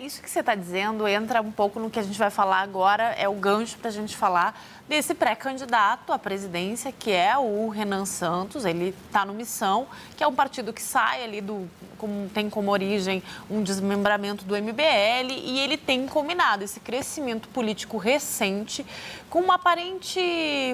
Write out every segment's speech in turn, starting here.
isso que você está dizendo entra um pouco no que a gente vai falar agora, é o gancho para a gente falar desse pré-candidato à presidência, que é o Renan Santos. Ele está no Missão, que é um partido que sai ali tem como origem um desmembramento do MBL, e ele tem combinado esse crescimento político recente com uma aparente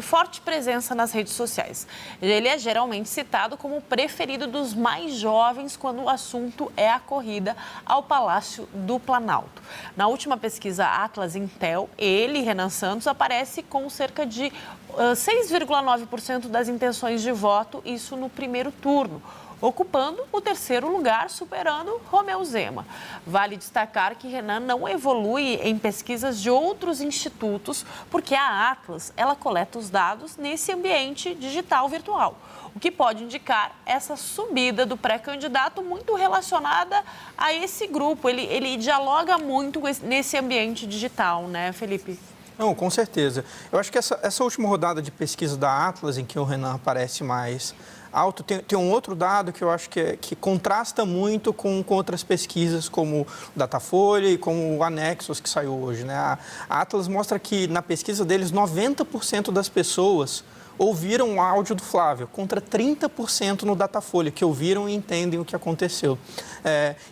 forte presença nas redes sociais. Ele é geralmente citado como o preferido dos mais jovens quando o assunto é a corrida ao Palácio do Planalto. Na última pesquisa Atlas Intel, ele, Renan Santos, aparece com cerca de 6,9% das intenções de voto, isso no primeiro turno, ocupando o terceiro lugar, superando Romeu Zema. Vale destacar que Renan não evolui em pesquisas de outros institutos, porque a Atlas, ela coleta os dados nesse ambiente digital virtual, o que pode indicar essa subida do pré-candidato muito relacionada a esse grupo. Ele dialoga muito nesse ambiente digital, né, Felipe? Não, com certeza. Eu acho que essa última rodada de pesquisa da Atlas, em que o Renan aparece mais alto, tem um outro dado que eu acho que contrasta muito com outras pesquisas, como o Datafolha e como o Anexos, que saiu hoje, né? A Atlas mostra que, na pesquisa deles, 90% das pessoas ouviram o áudio do Flávio, contra 30% no Datafolha, que ouviram e entendem o que aconteceu.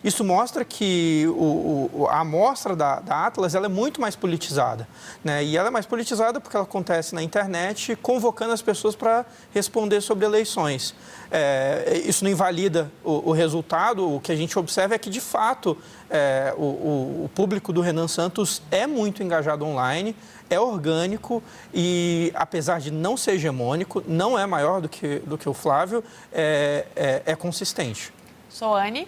Isso mostra que a amostra da Atlas ela é muito mais politizada, né? E ela é mais politizada porque ela acontece na internet, convocando as pessoas para responder sobre eleições. Isso não invalida o resultado. O que a gente observa é que, de fato, o público do Renan Santos é muito engajado online, é orgânico e, apesar de não ser hegemônico, não é maior do que o Flávio, é consistente. Soane?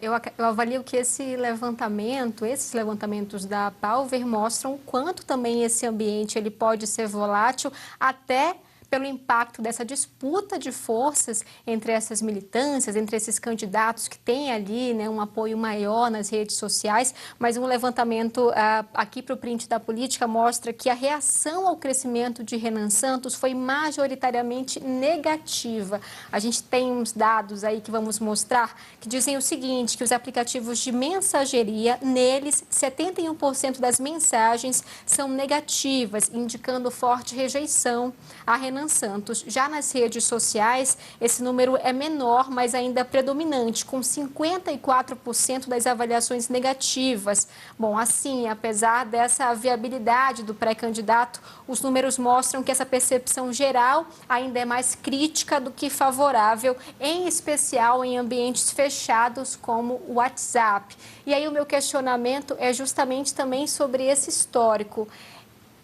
Eu avalio que esses levantamentos da Palver mostram o quanto também esse ambiente ele pode ser volátil, até pelo impacto dessa disputa de forças entre essas militâncias, entre esses candidatos que têm ali, né, um apoio maior nas redes sociais. Mas um levantamento aqui para o Print da Política mostra que a reação ao crescimento de Renan Santos foi majoritariamente negativa. A gente tem uns dados aí que vamos mostrar que dizem o seguinte, que os aplicativos de mensageria, neles, 71% das mensagens são negativas, indicando forte rejeição a Renan Santos. Já nas redes sociais, esse número é menor, mas ainda predominante, com 54% das avaliações negativas. Bom, assim, apesar dessa viabilidade do pré-candidato, os números mostram que essa percepção geral ainda é mais crítica do que favorável, em especial em ambientes fechados como o WhatsApp. E aí o meu questionamento é justamente também sobre esse histórico.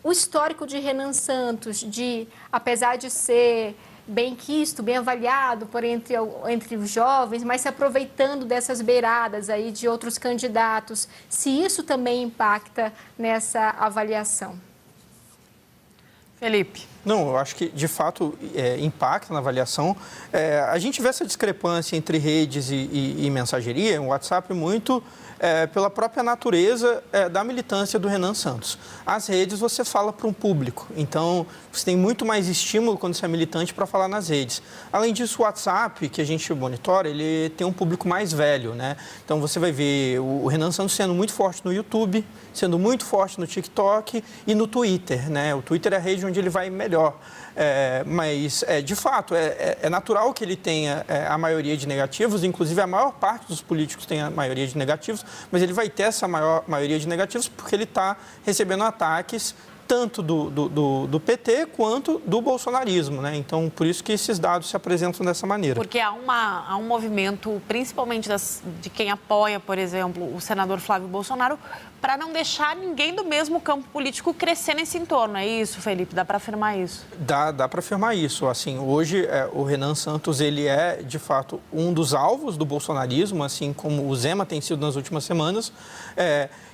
O histórico de Renan Santos, apesar de ser bem quisto, bem avaliado entre os jovens, mas se aproveitando dessas beiradas aí de outros candidatos, se isso também impacta nessa avaliação? Felipe? Não, eu acho que, de fato, impacta na avaliação. A gente vê essa discrepância entre redes e mensageria, o WhatsApp, muito pela própria natureza da militância do Renan Santos. As redes, você fala para um público, então você tem muito mais estímulo quando você é militante para falar nas redes. Além disso, o WhatsApp, que a gente monitora, ele tem um público mais velho, né? Então você vai ver o Renan Santos sendo muito forte no YouTube, sendo muito forte no TikTok e no Twitter, né? O Twitter é a rede onde ele vai melhor. Mas, de fato, é natural que ele tenha a maioria de negativos, inclusive a maior parte dos políticos tem a maioria de negativos, mas ele vai ter essa maioria de negativos porque ele está recebendo ataques tanto do PT quanto do bolsonarismo, né? Então, por isso que esses dados se apresentam dessa maneira. Porque há um movimento, principalmente de quem apoia, por exemplo, o senador Flávio Bolsonaro, para não deixar ninguém do mesmo campo político crescer nesse entorno. É isso, Felipe? Dá para afirmar isso? Dá para afirmar isso. Assim, hoje, o Renan Santos, ele é, de fato, um dos alvos do bolsonarismo, assim como o Zema tem sido nas últimas semanas.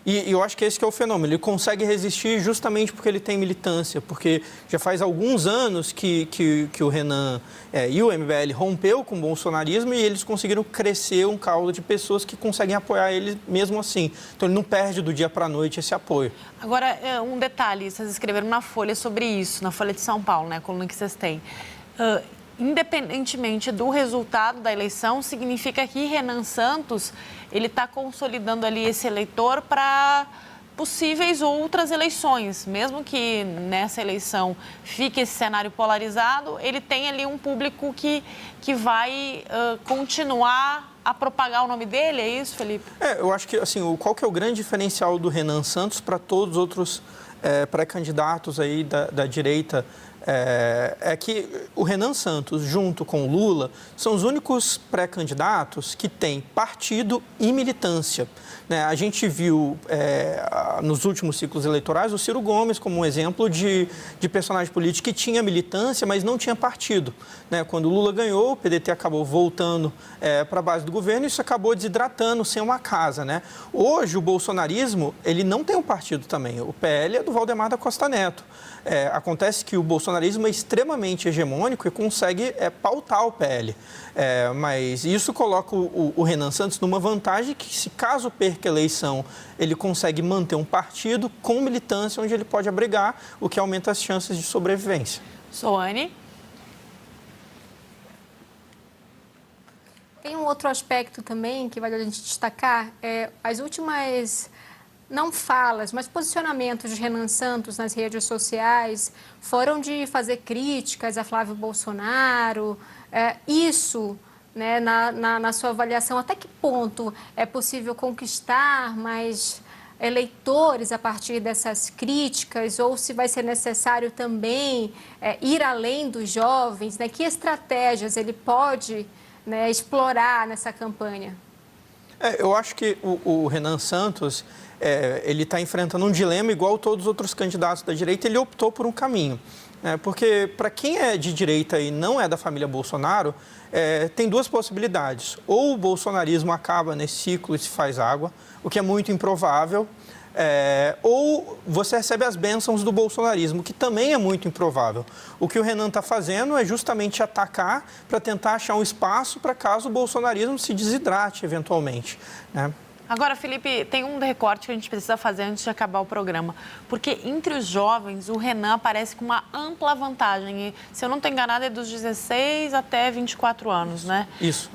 E eu acho que esse que é o fenômeno. Ele consegue resistir justamente porque ele tem militância, porque já faz alguns anos que o Renan e o MBL rompeu com o bolsonarismo e eles conseguiram crescer um caldo de pessoas que conseguem apoiar ele mesmo assim. Então, ele não perde do dia para a noite esse apoio. Agora, um detalhe, vocês escreveram na Folha sobre isso, na Folha de São Paulo, né, a coluna que vocês têm. independentemente do resultado da eleição, significa que Renan Santos ele está consolidando ali esse eleitor para possíveis outras eleições. Mesmo que nessa eleição fique esse cenário polarizado, ele tem ali um público que vai continuar a propagar o nome dele, é isso, Felipe? Eu acho que, assim, qual que é o grande diferencial do Renan Santos para todos os outros pré-candidatos aí da direita? É que o Renan Santos, junto com o Lula, são os únicos pré-candidatos que têm partido e militância. Né? A gente viu nos últimos ciclos eleitorais o Ciro Gomes como um exemplo de personagem político que tinha militância, mas não tinha partido. Né? Quando o Lula ganhou, o PDT acabou voltando para a base do governo e isso acabou desidratando sem uma casa. Né? Hoje, o bolsonarismo ele não tem um partido também. O PL é do Valdemar da Costa Neto. Acontece que o bolsonarismo é extremamente hegemônico e consegue pautar o PL. Mas isso coloca o Renan Santos numa vantagem que, se caso perca a eleição, ele consegue manter um partido com militância onde ele pode abrigar, o que aumenta as chances de sobrevivência. Soane? Tem um outro aspecto também que vale a gente destacar, as últimas... não falas, mas posicionamentos de Renan Santos nas redes sociais foram de fazer críticas a Flávio Bolsonaro. Isso, né, na sua avaliação, até que ponto é possível conquistar mais eleitores a partir dessas críticas ou se vai ser necessário também ir além dos jovens? Né? Que estratégias ele pode, né, explorar nessa campanha? Eu acho que o Renan Santos... ele está enfrentando um dilema igual todos os outros candidatos da direita, ele optou por um caminho. Porque para quem é de direita e não é da família Bolsonaro, tem duas possibilidades. Ou o bolsonarismo acaba nesse ciclo e se faz água, o que é muito improvável, ou você recebe as bênçãos do bolsonarismo, que também é muito improvável. O que o Renan está fazendo é justamente atacar para tentar achar um espaço para caso o bolsonarismo se desidrate eventualmente, né? Agora, Felipe, tem um recorte que a gente precisa fazer antes de acabar o programa. Porque entre os jovens, o Renan aparece com uma ampla vantagem. E, se eu não estou enganada, é dos 16 até 24 anos, né? Isso.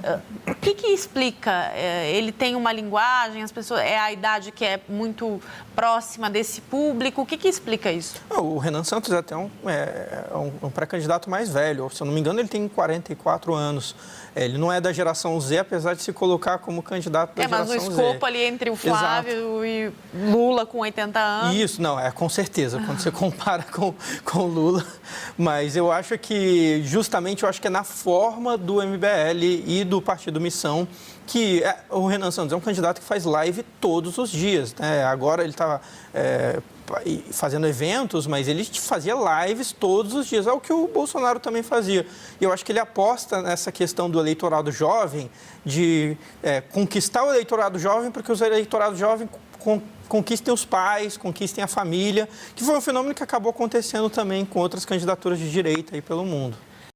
O que explica? Ele tem uma linguagem, as pessoas, é a idade que é muito próxima desse público. O que explica isso? O Renan Santos é até um pré-candidato mais velho. Se eu não me engano, ele tem 44 anos. Ele não é da geração Z, apesar de se colocar como candidato da geração Z. Mas o escopo ali entre o Flávio e Lula com 80 anos... Isso, não, com certeza, quando você compara com o Lula. Mas eu acho que, justamente, é na forma do MBL e do Partido Missão que o Renan Santos é um candidato que faz live todos os dias. Né? Agora ele está fazendo eventos, mas ele fazia lives todos os dias. É o que o Bolsonaro também fazia. E eu acho que ele aposta nessa questão do eleitorado jovem, de conquistar o eleitorado jovem, porque os eleitorados jovens conquistem os pais, conquistem a família, que foi um fenômeno que acabou acontecendo também com outras candidaturas de direita aí pelo mundo.